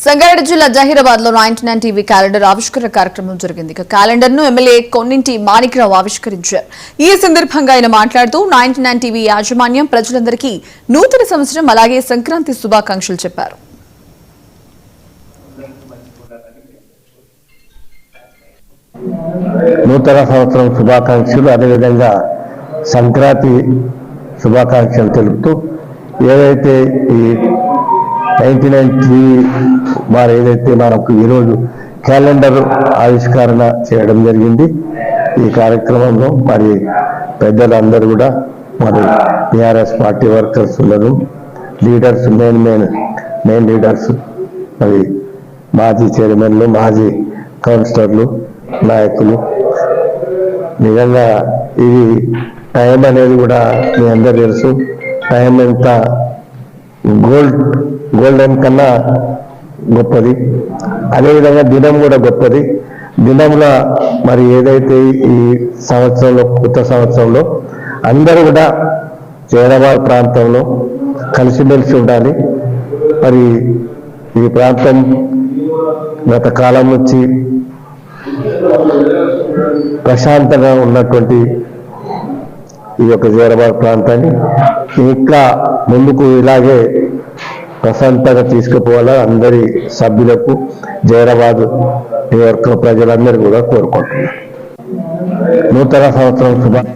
సంగారెడ్డి జిల్లా జహీరాబాద్ లో 99 TV calendar ఆవిష్కరణ కార్యక్రమం జరిగింది. క్యాలెండర్ ను ఎమ్మెల్యే కొన్నింటి మాణిక్రావు ఆవిష్కరించారు. ఈ సందర్భంగా ఆయన మాట్లాడుతూ 99 టీవీ యాజమాన్యం ప్రజలందరికీ నూతన సంవత్సరం అలాగే సంక్రాంతి శుభాకాంక్షలు చెప్పారు. నూతన సంవత్సరం శుభాకాంక్షలు అదేవిధంగా సంక్రాంతి శుభాకాంక్షలు తెలుపుతూ ఏదైతే ఈ 99 టీవీ వారు ఏదైతే మనకు ఈరోజు క్యాలెండర్ ఆవిష్కరణ చేయడం జరిగింది. ఈ కార్యక్రమంలో మరి పెద్దలందరూ కూడా మరి టీఆర్ఎస్ పార్టీ వర్కర్స్ ఉన్నారు, లీడర్స్ మెయిన్ లీడర్స్, మరి మాజీ చైర్మన్లు, మాజీ కౌన్సిలర్లు, నాయకులు. నిజంగా ఇది టైం అనేది కూడా మీ అందరు తెలుసు. టైం ఎంత గోల్డెన్ కన్నా గొప్పది. అదేవిధంగా దినం కూడా గొప్పది. దినంలో మరి ఏదైతే ఈ సంవత్సరంలో కొత్త సంవత్సరంలో అందరూ కూడా జైరాబాద్ ప్రాంతంలో కలిసిమెలిసి ఉండాలి. మరి ఈ ప్రాంతం గత కాలం నుంచి ప్రశాంతంగా ఉన్నటువంటి ఈ యొక్క జైరాబాద్ ప్రాంతాన్ని ఇంకా ముందుకు ఇలాగే ప్రశాంతంగా తీసుకుపోవాలా అందరి సభ్యులకు, జైరాబాద్ నియోజకవర్గ ప్రజలందరూ కూడా కోరుకుంటున్నారు. నూతన సంవత్సరం శుభ